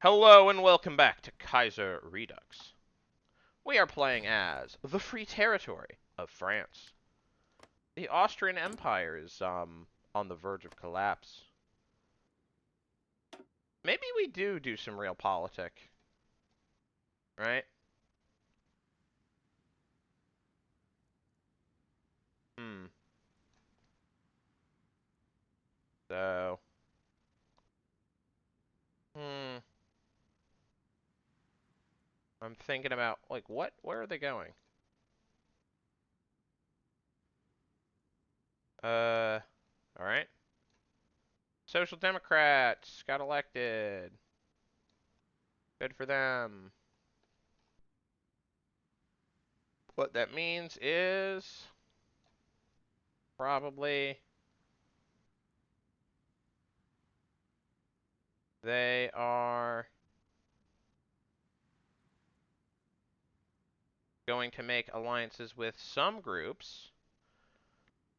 Hello and welcome back to Kaiserredux. We are playing as the Free Territory of France. The Austrian Empire is on the verge of collapse. Maybe we do some real politic, right? Hmm. So, I'm thinking about like where are they going? All right. Social Democrats got elected. Good for them. What that means is probably they are going to make alliances with some groups.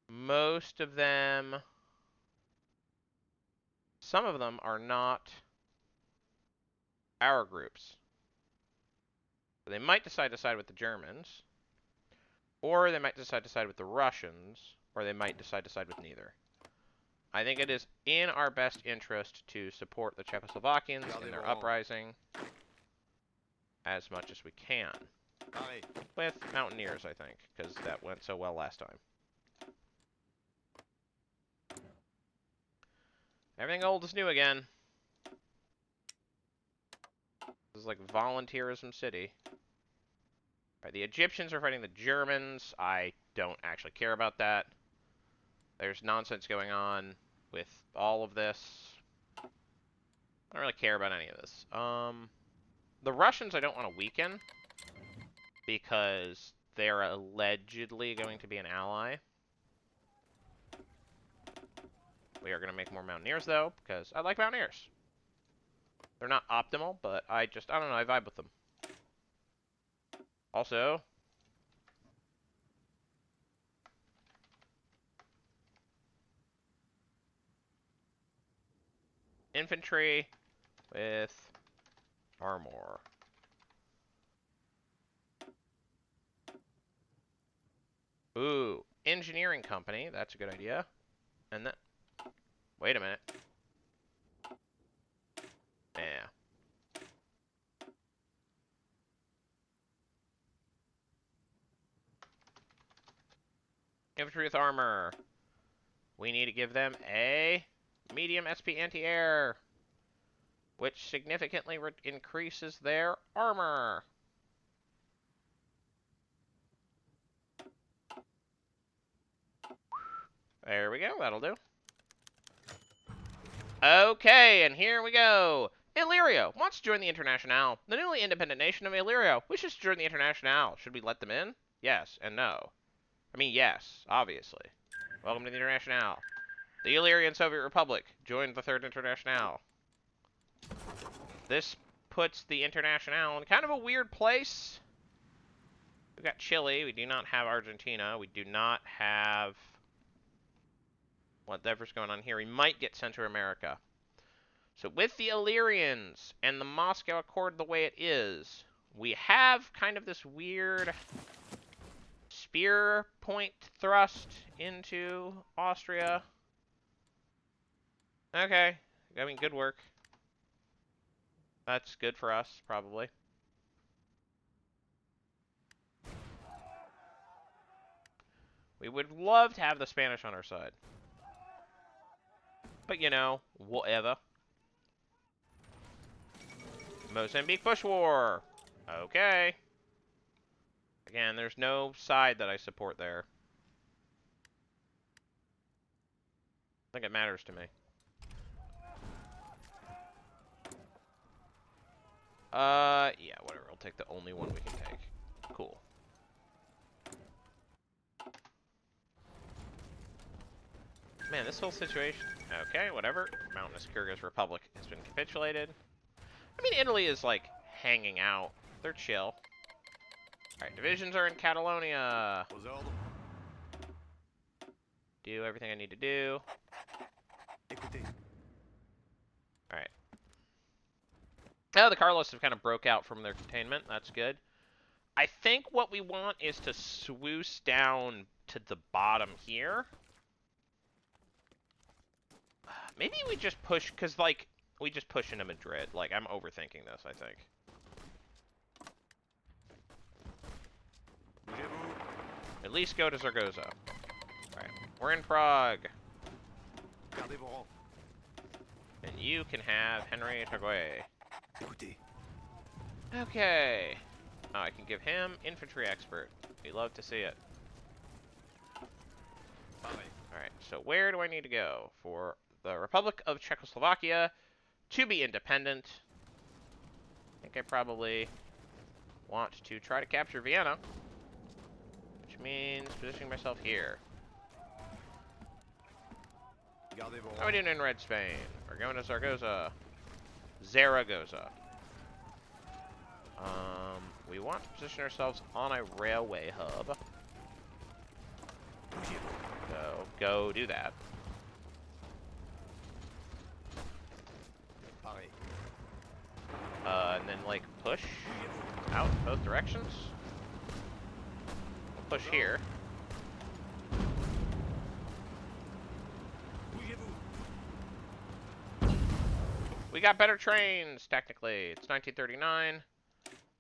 Most of them, some of them are not our groups. So they might decide to side with the Germans, or they might decide to side with the Russians, or they might decide to side with neither. I think it is in our best interest to support the Czechoslovakians in their uprising as much as we can. With mountaineers, I think, because that went so well last time. Everything old is new again. This is like volunteerism city. Right, the Egyptians are fighting the Germans. I don't actually care about that. There's nonsense going on with all of this. I don't really care about any of this. The Russians I don't want to weaken because they're allegedly going to be an ally. We are going to make more mountaineers though because I like mountaineers. They're not optimal, but I don't know, I vibe with them. Also, infantry with armor. Ooh, engineering company. That's a good idea. And that. Wait a minute. Yeah. Infantry with armor. We need to give them a medium SP anti-air, which significantly increases their armor. There we go. That'll do. Okay, and here we go. Illyria wants to join the Internationale. The newly independent nation of Illyria wishes to join the Internationale. Should we let them in? Yes and no. I mean, yes, obviously. Welcome to the Internationale. The Illyrian Soviet Republic joined the Third Internationale. This puts the Internationale in kind of a weird place. We've got Chile. We do not have Argentina. We do not have whatever's going on here. We might get Central America. So with the Illyrians and the Moscow Accord the way it is, we have kind of this weird spear point thrust into Austria. Okay. I mean, good work. That's good for us, probably. We would love to have the Spanish on our side. But, you know, whatever. Mozambique Bush War. Okay. Again, there's no side that I support there. I think it matters to me. Yeah, whatever. I'll take the only one we can take. Cool. Man, this whole situation... Okay, whatever. Mountainous Kyrgyz Republic has been capitulated. I mean, Italy is, like, hanging out. They're chill. Alright, divisions are in Catalonia. Do everything I need to do. Alright. Oh, the Carlos have kind of broke out from their containment. That's good. I think what we want is to swoosh down to the bottom here. Maybe we just push, because, like, we just push into Madrid. Like, I'm overthinking this, I think. At least go to Zaragoza. Alright, we're in Prague. And you can have Henry Taguay. Okay. Oh, I can give him infantry expert. We love to see it. Alright, so where do I need to go? For the Republic of Czechoslovakia to be independent. I think I probably want to try to capture Vienna, which means positioning myself here. How are we doing in Red Spain? We're going to Zaragoza. Zaragoza. We want to position ourselves on a railway hub. So, go do that. And then, like, push out both directions. We'll push here. We got better trains, technically. It's 1939.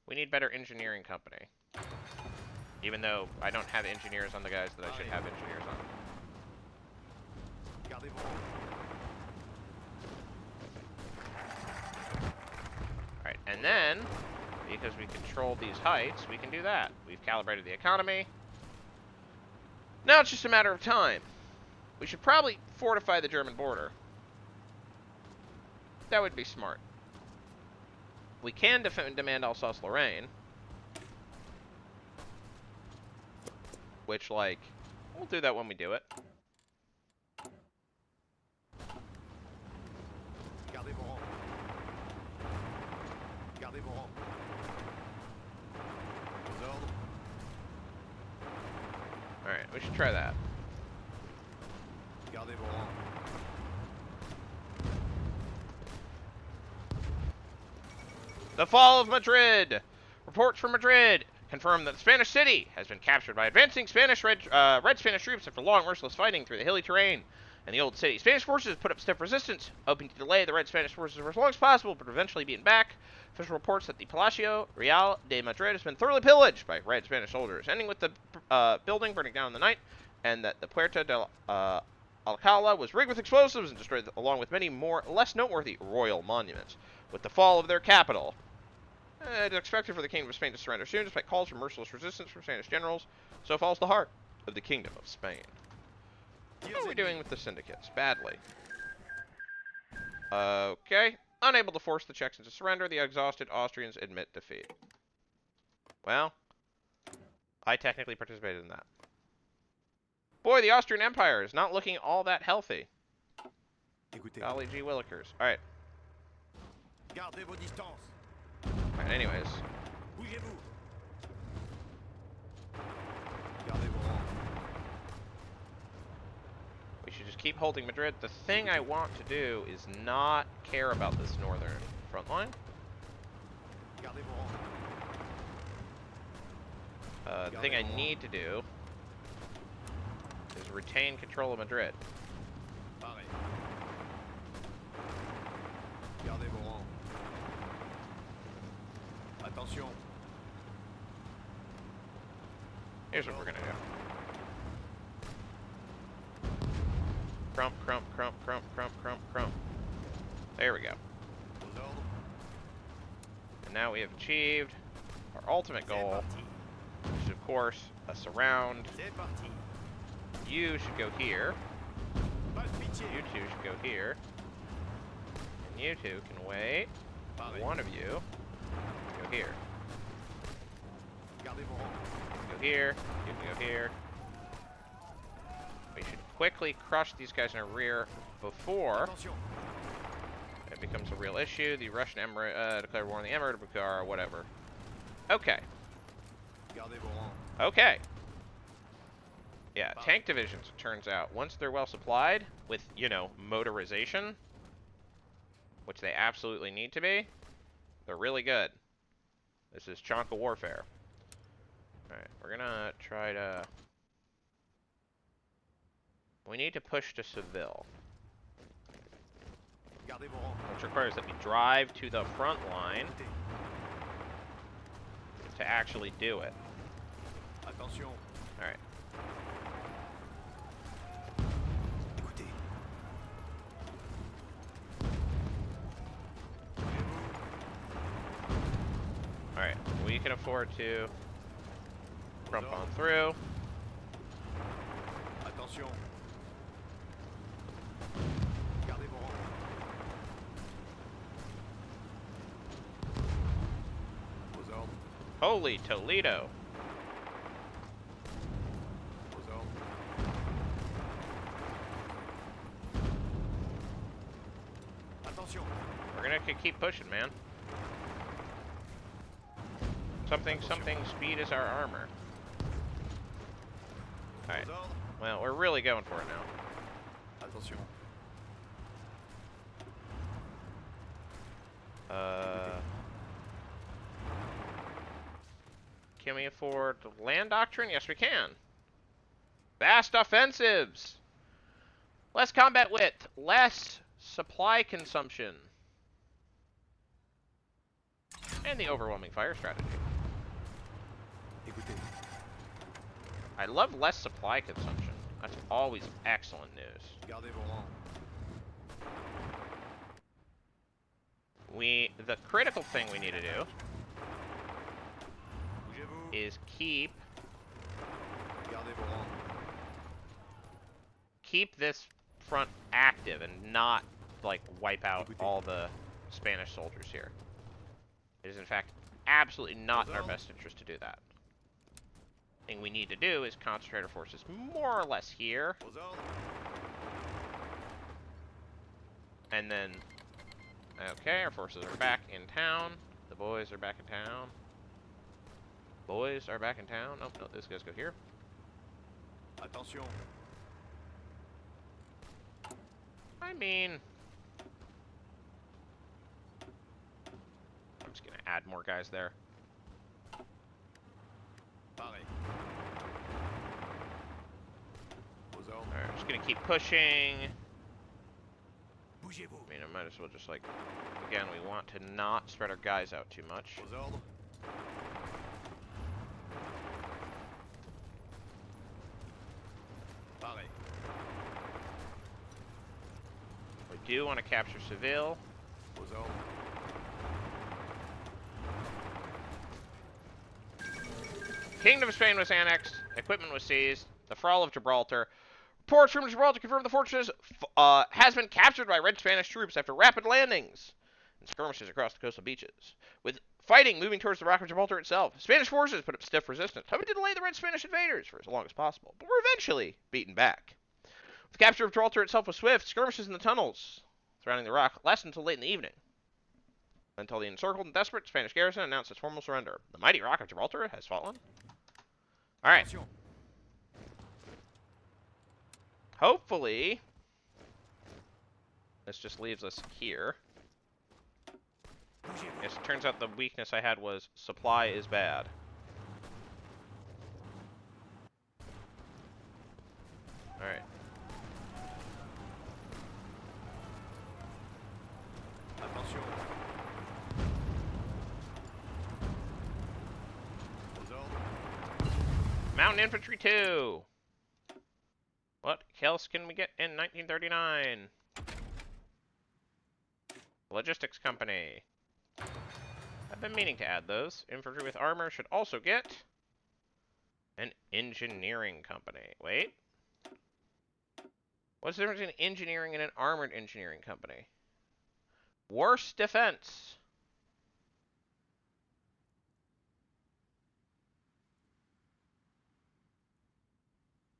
We need better engineering company. Even though I don't have engineers on the guys that I should have engineers on. Alright, and then, because we control these heights, we can do that. We've calibrated the economy. Now it's just a matter of time. We should probably fortify the German border. That would be smart. We can demand Alsace-Lorraine. Which, like, we'll do that when we do it. Alright, we should try that. The fall of Madrid! Reports from Madrid confirm that the Spanish city has been captured by advancing Red Spanish troops after long, merciless fighting through the hilly terrain and the old city. Spanish forces put up stiff resistance, hoping to delay the Red Spanish forces for as long as possible, but eventually beaten back. Official reports that the Palacio Real de Madrid has been thoroughly pillaged by Red Spanish soldiers, ending with the building burning down in the night, and that the Puerta del Alcala was rigged with explosives and destroyed, along with many more less noteworthy royal monuments. With the fall of their capital, it is expected for the Kingdom of Spain to surrender soon, despite calls for merciless resistance from Spanish generals. So falls the heart of the Kingdom of Spain. How are we doing with the syndicates? Badly. Okay. Unable to force the Czechs into surrender, the exhausted Austrians admit defeat. Well, I technically participated in that. Boy, the Austrian Empire is not looking all that healthy. Golly gee willikers. Alright. Alright, anyways. We should just keep holding Madrid. The thing I want to do is not care about this northern front line. The thing I need to do is retain control of Madrid. Here's what we're gonna do. Crump, crump, crump, crump, crump, crump, crump. There we go. And now we have achieved our ultimate goal, which is, of course, a surround. You should go here. You two should go here. And you two can wait. One of you go here. Go here. You can go here. We should quickly crush these guys in our rear before it becomes a real issue. The Russian Emirate declared war on the Emirate of Bukhara, whatever. Okay. Okay. Yeah, tank divisions, it turns out, once they're well supplied with, you know, motorization, which they absolutely need to be, they're They're really good. This is Chonka warfare. Alright, we're gonna try to... We need to push to Seville. Which requires that we drive to the front line to actually do it. Alright. Alright, we can afford to crump on through. Holy Toledo! We're gonna keep pushing, man. Something, speed is our armor. Alright. Well, we're really going for it now. Can we afford land doctrine? Yes, we can. Fast offensives! Less combat width. Less supply consumption. And the overwhelming fire strategy. I love less supply consumption. That's always excellent news. The critical thing we need to do is keep this front active and not, like, wipe out all the Spanish soldiers here. It is, in fact, absolutely not in our best interest to do that. The thing we need to do is concentrate our forces more or less here. And then, okay, our forces are back in town. The boys are back in town. Boys are back in town. Oh, no, these guys go here. Attention. I mean, I'm just gonna add more guys there. Alright, I'm just gonna keep pushing. I mean, I might as well just, like, again, we want to not spread our guys out too much. We do want to capture Seville. Kingdom of Spain was annexed. Equipment was seized. The Fall of Gibraltar. Reports from Gibraltar confirm the fortress has been captured by Red Spanish troops after rapid landings and skirmishes across the coastal beaches. With fighting moving towards the Rock of Gibraltar itself, Spanish forces put up stiff resistance, hoping to delay the Red Spanish invaders for as long as possible, but were eventually beaten back. The capture of Gibraltar itself was swift. Skirmishes in the tunnels surrounding the rock lasted until late in the evening, until the encircled and desperate Spanish garrison announced its formal surrender. The mighty Rock of Gibraltar has fallen. Alright. Hopefully, this just leaves us here. Yes, it turns out the weakness I had was supply is bad. Alright. Mountain Infantry 2! What else can we get in 1939? Logistics Company. I've been meaning to add those. Infantry with armor should also get an engineering company. Wait. What's the difference between engineering and an armored engineering company? Worse defense.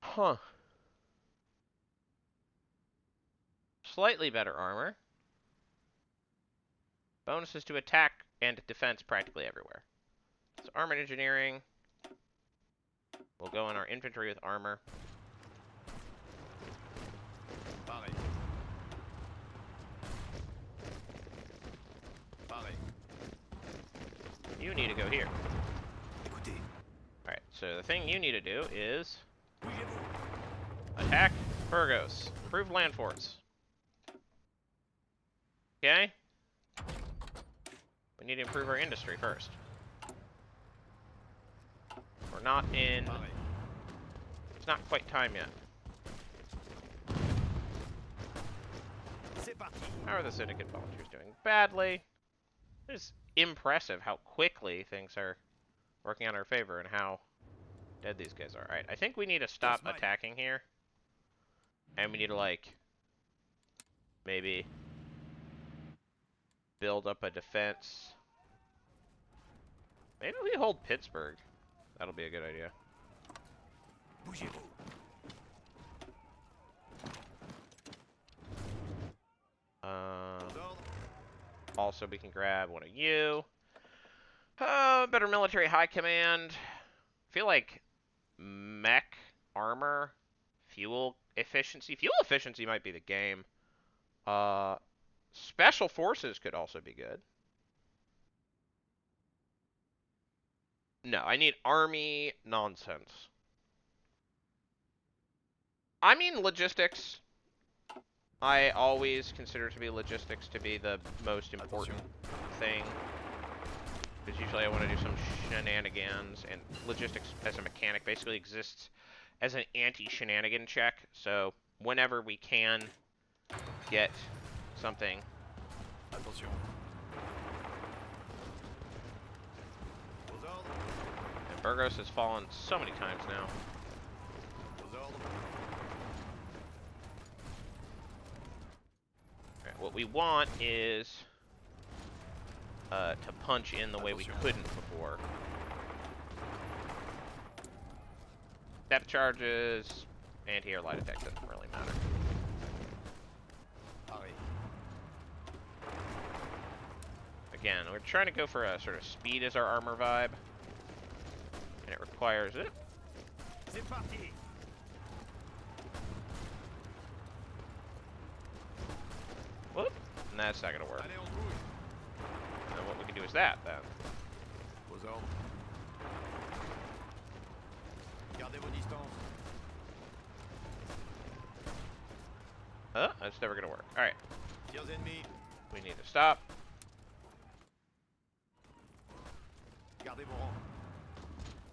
Huh. Slightly better armor. Bonuses to attack and defense practically everywhere. So armored engineering will go in our infantry with armor. you need to go here. Alright, so the thing you need to do is attack Burgos. Improve land forts. Okay? We need to improve our industry first. We're not in... It's not quite time yet. How are the Syndicate volunteers doing? Badly. It's impressive how quickly things are working in our favor and how dead these guys are. Alright, I think we need to stop attacking here. And we need to, like, maybe build up a defense. Maybe we hold Pittsburgh. That'll be a good idea. Also, we can grab one of you. Better military high command. I feel like mech armor, fuel efficiency. Fuel efficiency might be the game. Special forces could also be good. No, I need army nonsense. I mean logistics. I always consider to be logistics to be the most important thing. Because usually I want to do some shenanigans, and logistics as a mechanic basically exists as an anti-shenanigan check. So whenever we can get something. Attention. And Burgos has fallen so many times now. Alright, what we want is to punch in the way we couldn't before. Depth charges, anti-air light attack doesn't really matter. Again, we're trying to go for a sort of speed as our armor vibe, and it requires it. Whoop, and that's not gonna work. And what we can do is that, then. That's never gonna work. Alright. We need to stop.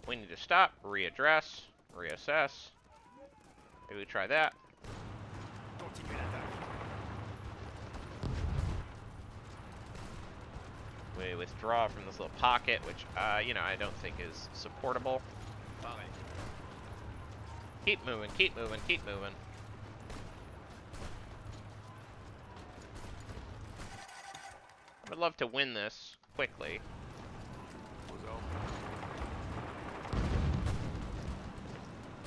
We need to stop, readdress, reassess. Maybe we try that. We withdraw from this little pocket, which, you know, I don't think is supportable. Keep moving, keep moving, keep moving. I would love to win this quickly.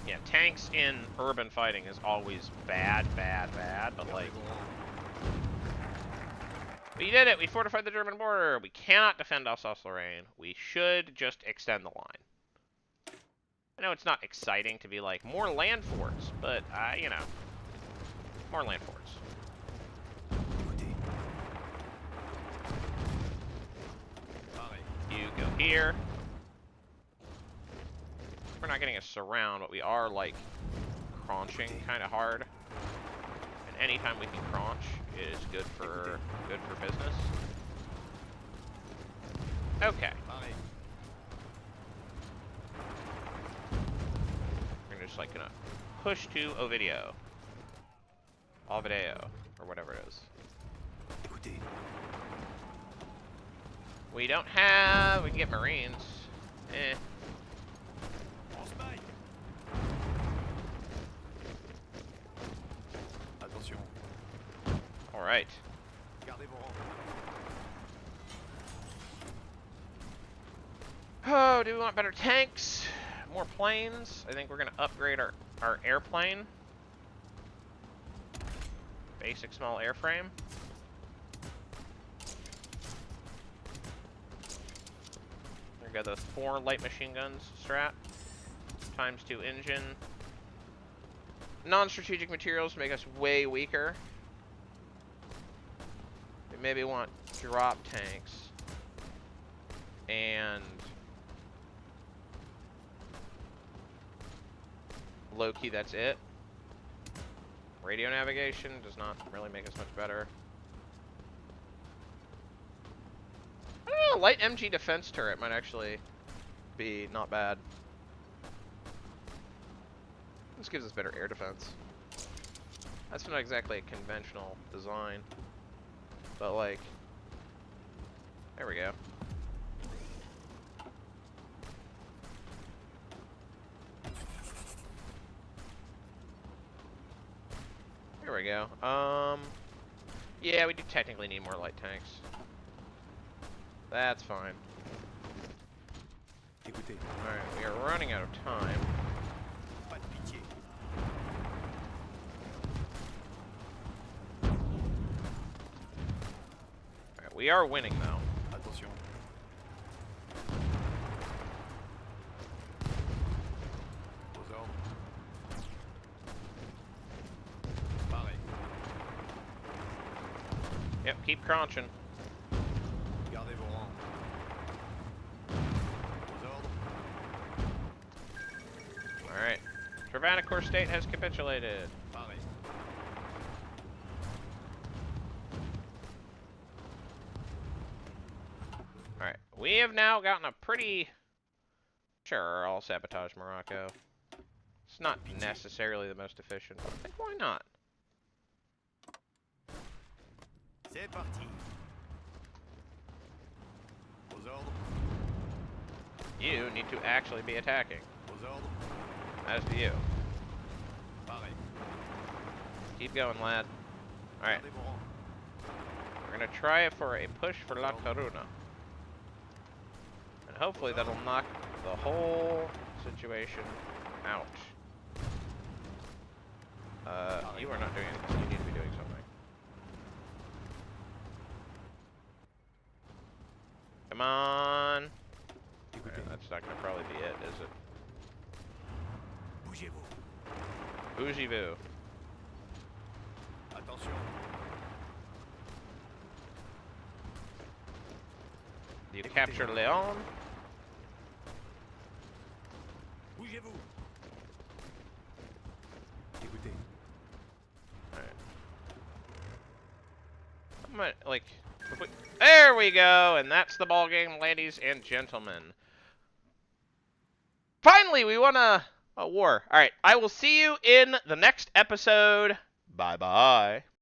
Yeah, tanks in urban fighting is always bad, but like... We did it! We fortified the German border! We cannot defend Alsace-Lorraine. We should just extend the line. I know it's not exciting to be like, more land forts, but, you know, more land forts. You go here. We're not getting a surround, but we are, like, cronching kind of hard. And anytime we can cronch is good for business. Okay. We're just, like, gonna push to Ovidio. Ovidio, or whatever it is. We don't have... We can get Marines. Eh. Alright. Oh, do we want better tanks? More planes? I think we're going to upgrade our airplane. Basic small airframe. We got those 4 light machine guns strat. ×2 engine. Non-strategic materials make us way weaker. We maybe want drop tanks. And low-key, that's it. Radio navigation does not really make us much better. I don't know, light MG defense turret might actually be not bad. This gives us better air defense. That's not exactly a conventional design, but like, there we go. There we go. Yeah, we do technically need more light tanks. That's fine. Alright, we are running out of time. Alright, we are winning though. Attention. Aux ordres. Pareil. Yep, keep crunching. Gardez vos rangs. Aux ordres. Alright. Travanicore State has capitulated. Pareil. Alright, we have now gotten a pretty... Sure, I'll sabotage Morocco. It's not necessarily the most efficient. Like, why not? C'est parti. Aux ordres. You need to actually be attacking. Aux ordres. As do you. Pareil. Keep going, lad. Alright, Gardez vos rangs. we're gonna try it for a push for La Coruna. And hopefully that'll knock the whole situation out. You are not doing anything. You need to be doing something. Come on. Alright, that's not gonna probably be it, is it? Bougez-vous. Bougez-vous. Attention. Do you capture Leon? Bougez-vous. Écoutez. Alright. I'm gonna, like... There we go! And that's the ball game, ladies and gentlemen. Finally, we won a war. Alright, I will see you in the next episode. Bye-bye.